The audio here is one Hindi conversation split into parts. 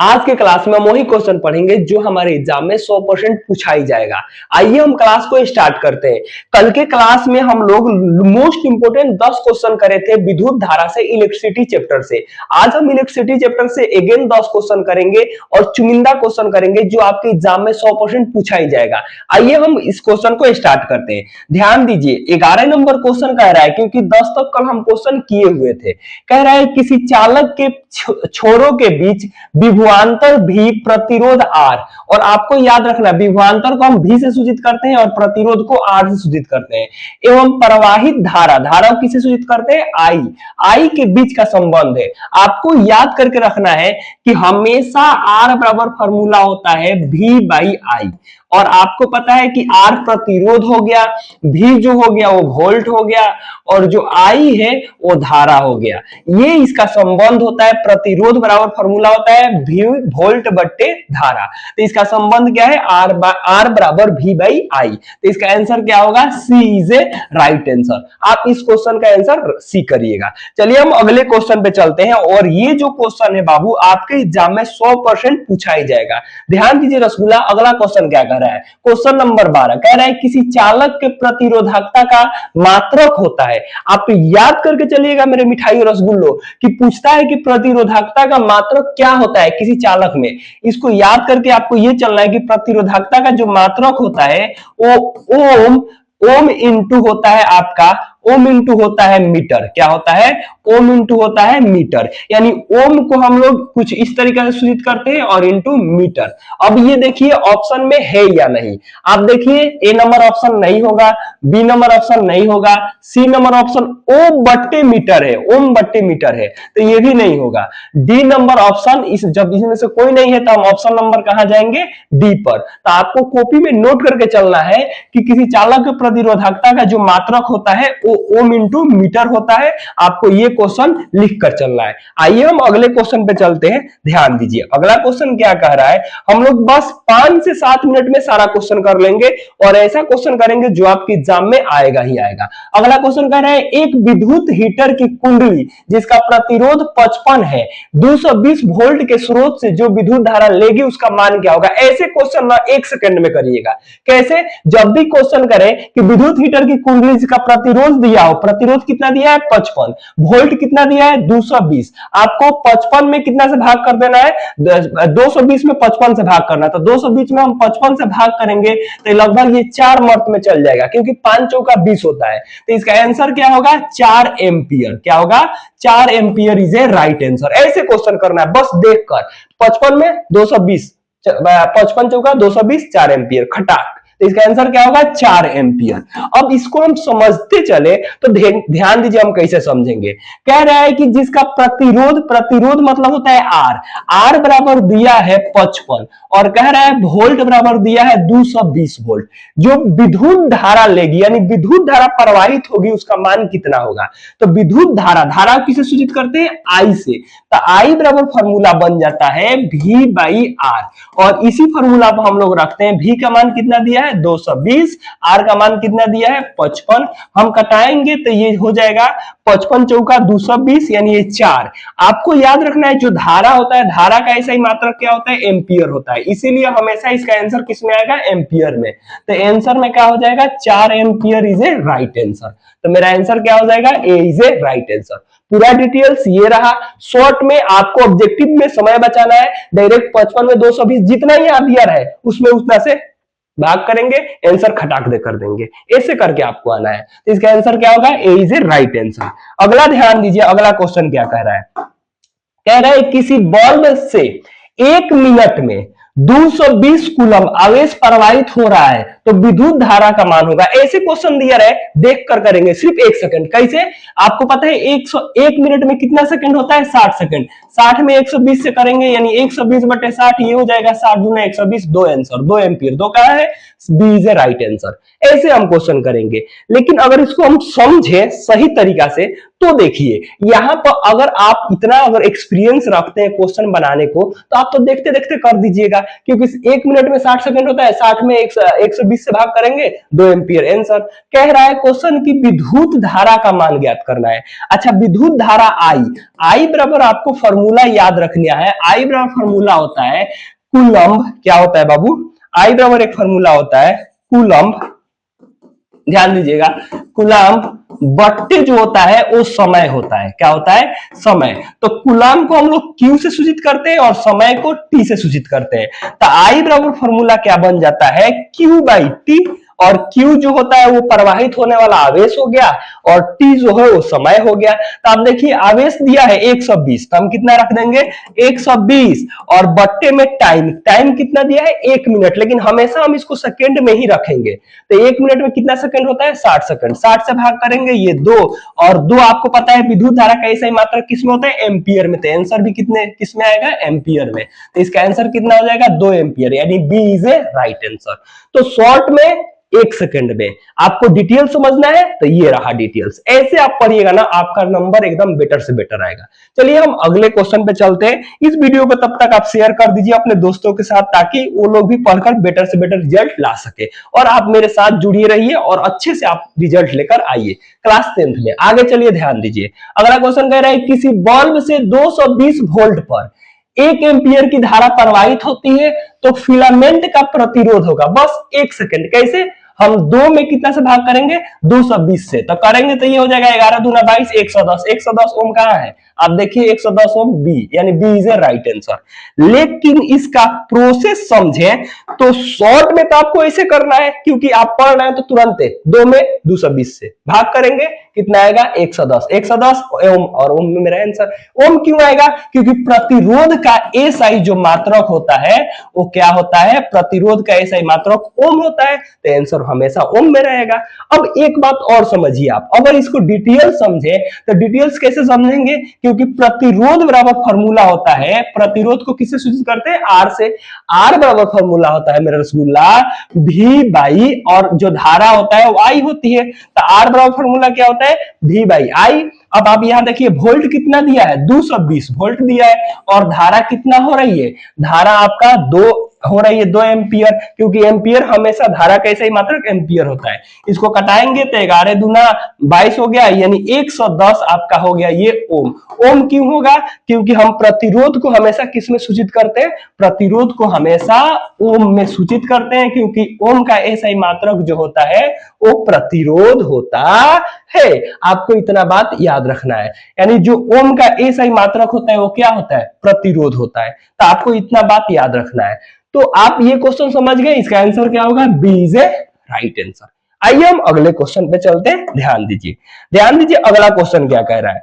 आज के क्लास में हम वही क्वेश्चन पढ़ेंगे जो हमारे एग्जाम में 100% पूछा ही जाएगा। आइए हम क्लास को स्टार्ट करते हैं। कल के क्लास में हम लोग मोस्ट इंपोर्टेंट 10 क्वेश्चन करे थे विद्युत धारा से, इलेक्ट्रिसिटी चैप्टर से। आज हम इलेक्ट्रिसिटी चैप्टर से अगेन 10 क्वेश्चन करेंगे और चुनिंदा क्वेश्चन करेंगे जो आपके एग्जाम में 100% पूछा ही जाएगा। आइए हम इस क्वेश्चन को स्टार्ट करते हैं। ध्यान दीजिए, 11 नंबर क्वेश्चन कह रहा है, क्योंकि 10 तक कल हम क्वेश्चन किए हुए थे। कह रहा है किसी चालक के छोरों के बीच विभवांतर भी प्रतिरोध R, और आपको याद रखना विभवांतर को हम V से सूचित करते हैं और प्रतिरोध को R से सूचित करते हैं, एवं प्रवाहित धारा, धारा को किसे सूचित करते हैं I के बीच का संबंध है। आपको याद करके रखना है कि हमेशा R बराबर फॉर्मूला होता है V/I, और आपको पता है कि R प्रतिरोध हो गया, V जो हो गया वो वोल्ट हो गया, और जो I है वो धारा हो गया। ये इसका संबंध होता है, प्रतिरोध बराबर फॉर्मूला होता है V वोल्ट बट्टे धारा। तो इसका संबंध क्या है, R बराबर V/I। तो इसका आंसर क्या होगा, C is a right answer. आप इस क्वेश्चन का आंसर C करिएगा। चलिए हम अगले क्वेश्चन पे चलते हैं, और ये जो क्वेश्चन है बाबू आपके एग्जाम में 100% पूछा ही जाएगा। ध्यान दीजिए रसगुल्ला, अगला क्वेश्चन क्या कर रहा है, क्वेश्चन नंबर 12 कह रहा है किसी चालक के प्रतिरोधकता का मात्रक होता है। आप याद करके चलिएगा मेरे मिठाई और रसगुल्लो कि पूछता है कि प्रतिरोधकता का मात्रक क्या होता है किसी चालक में। इसको याद करके आपको ये चलना है कि प्रतिरोधकता का जो मात्रक होता है वो ओम इंटू होता है आपका, ओम इंटू होता है मीटर। क्या होता है, ओम इंटू होता है मीटर। यानी ओम को हम लोग कुछ इस तरीके से सूचित करते हैं और इंटू मीटर। अब ये देखिए ऑप्शन में है या नहीं। आप देखिए ए नंबर ऑप्शन नहीं होगा, बी नंबर ऑप्शन नहीं होगा, सी नंबर ऑप्शन ओम बट्टे मीटर है, ओम बट्टे मीटर है, तो ये भी नहीं होगा। डी नंबर ऑप्शन, जब इसमें से कोई नहीं है तो हम ऑप्शन नंबर कहां जाएंगे, डी पर। तो आपको कॉपी में नोट करके चलना है कि किसी चालक के प्रतिरोधकता का जो मात्रक होता है वो ओम इंटू मीटर होता है। आपको ये क्वेश्चन लिख कर चलना है। आइए हम अगले क्वेश्चन पे चलते हैं। ध्यान दीजिए अगला क्वेश्चन क्या कह रहा है, हम लोग बस 5 से 7 मिनट में सारा क्वेश्चन कर लेंगे और ऐसा क्वेश्चन करेंगे जो आपके एग्जाम में आएगा ही आएगा। अगला क्वेश्चन कह रहा है एक विद्युत हीटर की कुंडली जिसका प्रतिरोध 55 है, 220 वोल्ट के स्रोत से जो विद्युत धारा लेगी उसका मान क्या होगा। ऐसे क्वेश्चन ना 1 सेकंड में करिएगा। कैसे, जब भी क्वेश्चन करें कि विद्युत हीटर की कुंडली जिसका प्रतिरोध दिया हो, प्रतिरोध कितना दिया है 55, वोल्ट कितना दिया है 220, आपको 55 में कितना से भाग कर देना है, 220 में 55 से भाग करना है। तो 220 में हम 55 से भाग करेंगे तो लगभग ये 4 मर्त में चल जाएगा, क्योंकि 5 चौका 20 होता है। तो इसका आंसर क्या होगा, 4 एम्पियर। क्या होगा, 4 ampere is a right answer. ऐसे क्वेश्चन करना है बस देखकर, 55 में 220, 55 चौका 220, 4 एम्पियर खटाक। तो इसका आंसर क्या होगा, 4 एम्पियर। अब इसको हम समझते चले तो ध्यान दीजिए हम कैसे समझेंगे। कह रहा है कि जिसका प्रतिरोध मतलब होता है R बराबर दिया है 55, और कह रहा है वोल्ट बराबर दिया है 220 वोल्ट। जो विद्युत धारा लेगी यानी विद्युत धारा प्रवाहित होगी उसका मान कितना होगा। तो विद्युत धारा किसे सूचित करते हैं, I से। तो I बराबर फॉर्मूला बन जाता है V/R, और इसी फॉर्मूला पर हम लोग रखते हैं V का मान कितना दिया है 220, R का मान कितना दिया है 55। हम कटाएंगे तो ये हो जाएगा 55 चौका 220 यानी ये 4। आपको याद रखना है जो धारा होता है, धारा का ऐसा ही मात्रक क्या होता है, एम्पियर होता है। इसीलिए हमेशा इसका आंसर किस में आएगा, एम्पियर में। तो आंसर में क्या हो जाएगा, 4 ampere is a right answer. तो मेरा आंसर क्या हो जाएगा, ए इज ए राइट आंसर। पूरा डिटेल्स ये रहा। शॉर्ट में आपको ऑब्जेक्टिव में समय बचाना है, डायरेक्ट 55 में 220 जितना ही आप दिया रहे उसमें उतना से भाग करेंगे, आंसर खटाक दे कर देंगे। ऐसे करके आपको आना है। तो इसका आंसर क्या होगा, ए इज ए राइट आंसर। अगला ध्यान दीजिए, अगला क्वेश्चन क्या कह रहा है, कह रहा है किसी बल्ब से 1 मिनट में 220 कूलम आवेश प्रवाहित हो रहा है तो विद्युत धारा का मान होगा। ऐसे क्वेश्चन दिया रहे देख कर करेंगे, सिर्फ 1 सेकंड। कैसे, आपको पता है 1 मिनट में कितना सेकंड होता है, 60 सेकंड। 60 में 120 से करेंगे यानी 120 बटे 60, ये हो जाएगा 60 गुना 120, 2 आंसर, 2 एम्पियर। 2 कहा है, B is a right answer. ऐसे हम क्वेश्चन करेंगे। लेकिन अगर इसको हम समझे सही तरीका से तो देखिए यहां पर अगर आप इतना एक्सपीरियंस रखते हैं क्वेश्चन बनाने को तो आप तो देखते देखते कर दीजिएगा, क्योंकि 1 मिनट में 60 सेकंड होता है, 60 में 120 220 से भाग करेंगे 2 एम्पियर आंसर। कह रहा है क्वेश्चन की विद्युत धारा का मान ज्ञात करना है। अच्छा, विद्युत धारा आई बराबर आपको फॉर्मूला याद रखना है। आई बराबर फॉर्मूला होता है कूलम्ब। क्या होता है बाबू? आई बराबर एक फॉर्मूला होता है कूलम्ब, ध्यान दीजिएगा, कूलम्ब बट्टे जो होता है वो समय होता है। क्या होता है? समय। तो कूलम्ब को हम लोग Q से सूचित करते हैं और समय को T से सूचित करते हैं। तो आई बराबर फॉर्मूला क्या बन जाता है? Q बाई T, और Q जो होता है वो प्रवाहित होने वाला आवेश हो गया और T जो है वो समय हो गया। तो आप देखिए आवेश दिया है 120, तो हम कितना रख देंगे? 120, और बट्टे में टाइम कितना दिया है? 1 मिनट, लेकिन हमेशा हम इसको सेकंड में ही रखेंगे। तो 1 मिनट में कितना सेकंड होता है? 60 सेकंड। 60 से भाग करेंगे ये 2, और 2 आपको पता है विद्युत धारा का ऐसा ही मात्रा किसमें होता है? एम्पियर में। तो आंसर भी किसमें आएगा? एम्पियर में। तो इसका आंसर कितना हो जाएगा? 2 एम्पियर, यानी B is a right answer. तो शॉर्ट में 1 सेकंड में आपको डिटेल समझना है तो ये रहा डिटेल्स। ऐसे आप पढ़िएगा ना, आपका नंबर एकदम बेटर से बेटर आएगा। चलिए हम अगले क्वेश्चन पे चलते हैं। इस वीडियो को तब तक आप शेयर कर दीजिए अपने दोस्तों के साथ, ताकि वो लोग भी पढ़कर बेटर से बेटर रिजल्ट ला सके। और आप मेरे साथ जुड़िए रहिए और अच्छे से आप रिजल्ट लेकर आइए क्लास 10th में। आगे चलिए ध्यान दीजिए। अगला क्वेश्चन कह रहा है किसी बल्ब से 220 वोल्ट पर 1 एम्पियर की धारा प्रवाहित होती है तो फिलामेंट का प्रतिरोध होगा। बस 1 सेकंड। कैसे? हम 2 में कितना से भाग करेंगे? 220 से। तो करेंगे तो ये हो जाएगा 11 दूना 22, 110। 110 ओम कहां है? आप देखिए 110 ओम बी, यानी B is a right answer. लेकिन इसका प्रोसेस समझे तो शॉर्ट में तो आपको ऐसे करना है, क्योंकि आप पढ़ रहे हैं तो तुरंत 2 में 220 से भाग करेंगे, कितना आएगा? 110। 110 ओम, और ओम में मेरा आंसर। ओम क्यों आएगा? क्योंकि प्रतिरोध का एसआई जो मात्रक होता है वो क्या होता है? प्रतिरोध का एसआई मात्रक ओम होता है, तो आंसर हमेशा ओम में रहेगा। अब एक बात और समझिए आप, अगर इसको डिटेल समझे तो डिटेल्स कैसे समझेंगे? क्योंकि प्रतिरोध बराबर फॉर्मूला होता है, प्रतिरोध को किससे सूचित करते हैं? आर से। आर बराबर फॉर्मूला होता है मेरा रसगुल्ला भी बाई, और जो धारा होता है वो आई होती है। तो आर बराबर फॉर्मूला क्या होता है? भी बाई आई। अब आप यहां देखिए वोल्ट कितना दिया है? 220 वोल्ट दिया है, और धारा कितना हो रही है? धारा आपका 2 हो रही है, 2 एम्पियर, क्योंकि एम्पियर हमेशा धारा का ऐसा ही मात्रक एम्पियर होता है। इसको कटाएंगे तो 11 दूना 22 हो गया, यानी 110 आपका हो गया ये ओम। ओम क्यों होगा? क्योंकि हम प्रतिरोध को हमेशा किस में सूचित करते हैं? प्रतिरोध को हमेशा ओम में सूचित करते हैं, क्योंकि ओम का ऐसा ही मात्रक जो होता है वो प्रतिरोध होता है। आपको इतना बात याद रखना है, यानी जो ओम का ऐसा ही मात्रक होता है वो क्या होता है? प्रतिरोध होता है। तो आपको इतना बात याद रखना है। तो आप ये क्वेश्चन समझ गए, इसका आंसर क्या होगा? B is a right answer. आइए हम अगले क्वेश्चन पे चलते हैं। ध्यान दीजिए अगला क्वेश्चन क्या कह रहा है?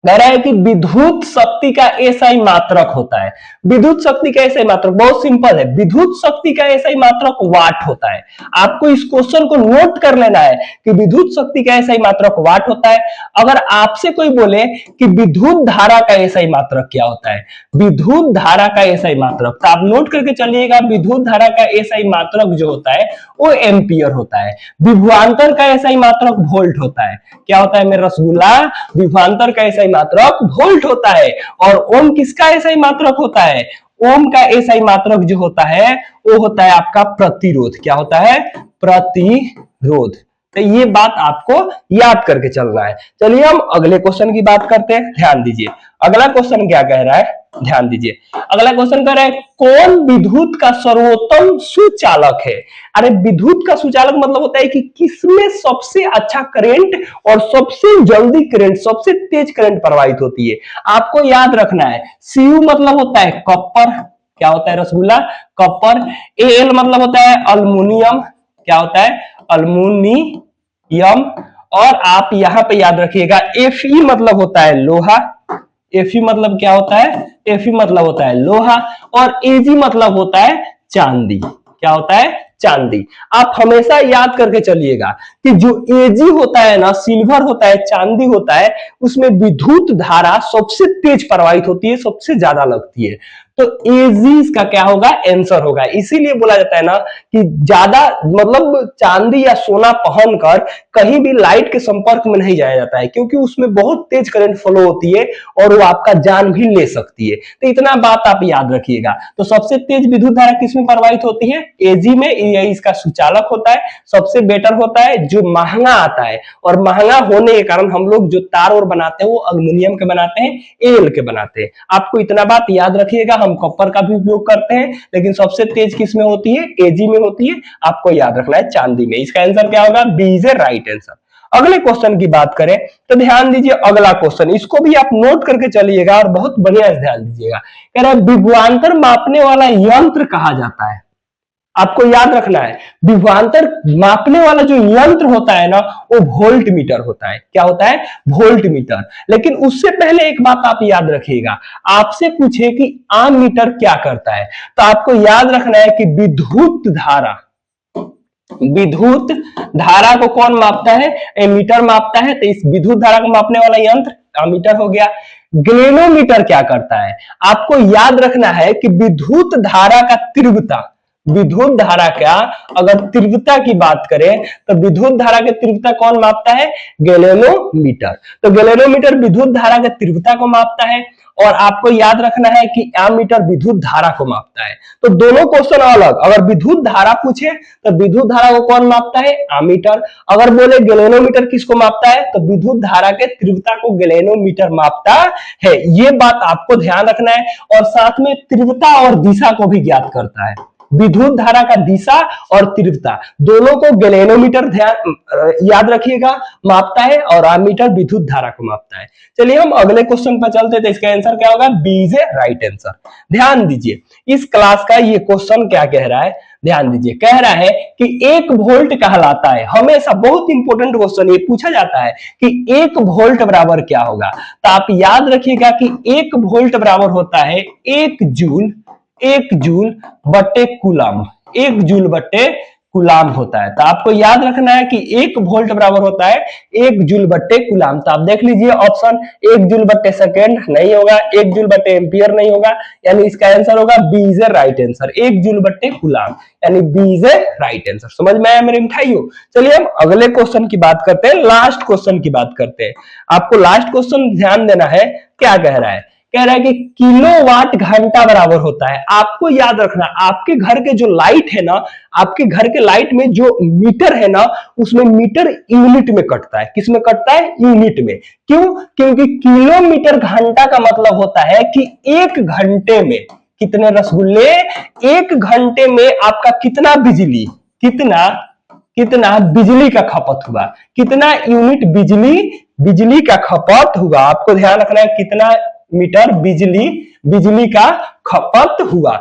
कह रहा है कि विद्युत शक्ति का एसआई मात्रक होता है। विद्युत शक्ति का एसआई मात्रक बहुत सिंपल है, विद्युत शक्ति का एसआई मात्रक वाट होता है। आपको इस क्वेश्चन को नोट कर लेना है कि विद्युत शक्ति का एसआई मात्रक वाट होता है। अगर आपसे कोई बोले कि विद्युत धारा का एसआई मात्रक क्या होता है? विद्युत धारा का एसआई मात्रक, तो आप नोट करके चलिएगा, विद्युत धारा का एसआई मात्रक जो होता है वो एम्पियर होता है। विभवांतर का एसआई मात्रक वोल्ट होता है। क्या होता है मेरा रसगुल्ला? विभवांतर का एसआई मात्रक वोल्ट होता है। और ओम किसका एसआई मात्रक होता है? ओम का एसआई मात्रक जो होता है वो होता है आपका प्रतिरोध। क्या होता है? प्रतिरोध। तो ये बात आपको याद करके चलना है। चलिए हम अगले क्वेश्चन की बात करते हैं। ध्यान दीजिए अगला क्वेश्चन क्या कह रहा है? ध्यान दीजिए अगला क्वेश्चन कह रहा है कौन विद्युत का सर्वोत्तम सुचालक है? अरे विद्युत का सुचालक मतलब होता है कि किसमें सबसे अच्छा करंट और सबसे जल्दी करंट, सबसे तेज करंट प्रवाहित होती है। आपको याद रखना है, सीयू मतलब होता है कॉपर। क्या होता है रसगुल्ला? कॉपर। एल मतलब होता है अल्युमिनियम। क्या होता है? अल्युमिनियम। और आप यहां पे याद रखिएगा Fe मतलब होता है लोहा। Fe मतलब क्या होता है? Fe मतलब होता है लोहा। और Ag मतलब होता है चांदी। क्या होता है? चांदी। आप हमेशा याद करके चलिएगा कि जो Ag होता है ना, सिल्वर होता है, चांदी होता है, उसमें विद्युत धारा सबसे तेज प्रवाहित होती है, सबसे ज्यादा लगती है। तो एजी इसका क्या होगा, आंसर होगा। इसीलिए बोला जाता है ना कि ज्यादा मतलब चांदी या सोना पहनकर कहीं भी लाइट के संपर्क में नहीं जाया जाता है, क्योंकि उसमें बहुत तेज करंट फ्लो होती है और वो आपका जान भी ले सकती है। तो इतना बात आप याद रखिएगा। तो सबसे तेज विद्युत धारा किसमें प्रवाहित होती है, एजी में। ये इसका सुचालक होता है, सबसे बेटर होता है, जो महंगा आता है, और महंगा होने के कारण हम लोग जो तार और बनाते हैं वो एल्युमिनियम के बनाते हैं, एल के बनाते हैं। आपको इतना बात याद रखिएगा। हम कॉपर का भी उपयोग करते हैं, लेकिन सबसे तेज किस में होती है, एजी में होती है। आपको याद रखना है चांदी में। इसका आंसर क्या होगा, B is a right answer. अगले क्वेश्चन की बात करें तो ध्यान दीजिए अगला क्वेश्चन, इसको भी आप नोट करके चलिएगा और बहुत बढ़िया से ध्यान दीजिएगा। कह रहा है विभवांतर मापने वाला यंत्र कहा जाता है। आपको याद रखना है, विभवांतर मापने वाला जो यंत्र होता है ना, वो वोल्ट मीटर होता है। क्या होता है, वोल्ट मीटर। लेकिन उससे पहले एक बात आप याद रखिएगा, आपसे पूछे कि आम मीटर क्या करता है, तो आपको याद रखना है कि विद्युत धारा को कौन मापता है, एमीटर मापता है। तो इस विद्युत धारा को मापने वाला यंत्र एमीटर हो गया। ग्लेनोमीटर क्या करता है, आपको याद रखना है कि विद्युत धारा का तीव्रता, विद्युत धारा का अगर तीव्रता की बात करें तो विद्युत धारा की तीव्रता कौन मापता है, गैलेनोमीटर। तो गैलेनोमीटर विद्युत धारा की तीव्रता को मापता है, और आपको याद रखना है कि एमीटर विद्युत धारा को मापता है। तो दोनों क्वेश्चन अलग। अगर विद्युत धारा पूछे तो विद्युत धारा को कौन मापता है, एमीटर। अगर बोले गैलेनोमीटर किसको मापता है, तो विद्युत धारा के तीव्रता को गैलेनोमीटर मापता है। ये बात आपको ध्यान रखना है। और साथ में तीव्रता और दिशा को भी ज्ञात करता है। विद्युत धारा का दिशा और तीव्रता दोनों को गैलेनोमीटर याद रखिएगा मापता है, और एमीटर विद्युत धारा को मापता है। चलिए हम अगले क्वेश्चन पर चलते हैं। तो इसका आंसर क्या होगा, B is a right answer. ध्यान दीजिए इस क्लास का ये क्वेश्चन क्या कह रहा है, ध्यान दीजिए। कह रहा है कि 1 वोल्ट कहलाता है, हमेशा बहुत इंपॉर्टेंट क्वेश्चन ये पूछा जाता है कि 1 वोल्ट बराबर क्या होगा। तो आप याद रखिएगा कि 1 वोल्ट बराबर होता है 1 जूल बटे कूलम, 1 जूल बटे कूलम होता है। तो आपको याद रखना है कि 1 वोल्ट बराबर होता है 1 जूल बट्टे कूलम। तो आप देख लीजिए ऑप्शन 1 जूल बट्टे सेकेंड नहीं होगा, 1 जूल बट्टे एम्पियर नहीं होगा, यानी इसका आंसर होगा B is a right answer, 1 joule बट्टे कूलम, यानी B is a right answer. समझ में आया मेरे मिठाइयों। चलिए हम अगले क्वेश्चन की बात करते हैं, लास्ट क्वेश्चन की बात करते हैं। आपको लास्ट क्वेश्चन ध्यान देना है, क्या कह रहा है, कह रहा है कि किलोवाट घंटा बराबर होता है। आपको याद रखना, आपके घर के जो लाइट है ना, आपके घर के लाइट में जो मीटर है ना, उसमें मीटर यूनिट में कटता है। किस में कटता है, यूनिट में। क्यों, क्योंकि किलोमीटर घंटा का मतलब होता है कि 1 घंटे में कितने रसगुल्ले, 1 घंटे में आपका कितना बिजली, कितना बिजली का खपत हुआ, कितना यूनिट बिजली का खपत हुआ। आपको ध्यान रखना है कितना मीटर बिजली का खपत हुआ।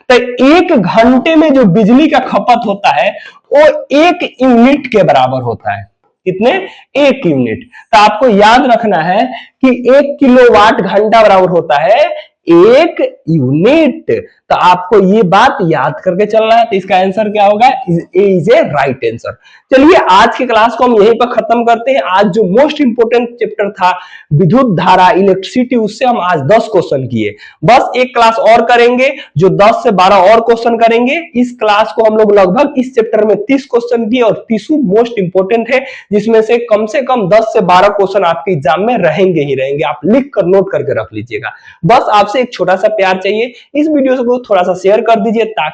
तो 1 घंटे में जो बिजली का खपत होता है वो 1 यूनिट के बराबर होता है। कितने, 1 यूनिट। तो आपको याद रखना है कि 1 किलोवाट घंटा बराबर होता है 1 यूनिट। तो आपको ये बात याद करके चलना है। तो इसका आंसर क्या होगा, ए इज ए राइट आंसर। चलिए आज की क्लास को हम यहीं पर खत्म करते हैं। आज जो मोस्ट इंपोर्टेंट चैप्टर था विद्युत धारा, इलेक्ट्रिसिटी, उससे हम आज 10 क्वेश्चन किए। बस एक क्लास और करेंगे जो 10 से 12 और क्वेश्चन करेंगे। इस क्लास को हम लोग लगभग इस चैप्टर में 30 क्वेश्चन किए, और 30 मोस्ट इंपोर्टेंट है, जिसमें से कम 10 से 12 क्वेश्चन आपके एग्जाम में रहेंगे ही रहेंगे। आप लिख कर नोट करके रख लीजिएगा। बस आपसे एक छोटा सा प्यार चाहिए, इस वीडियो को थोड़ा सा शेयर कर दीजिए ताकि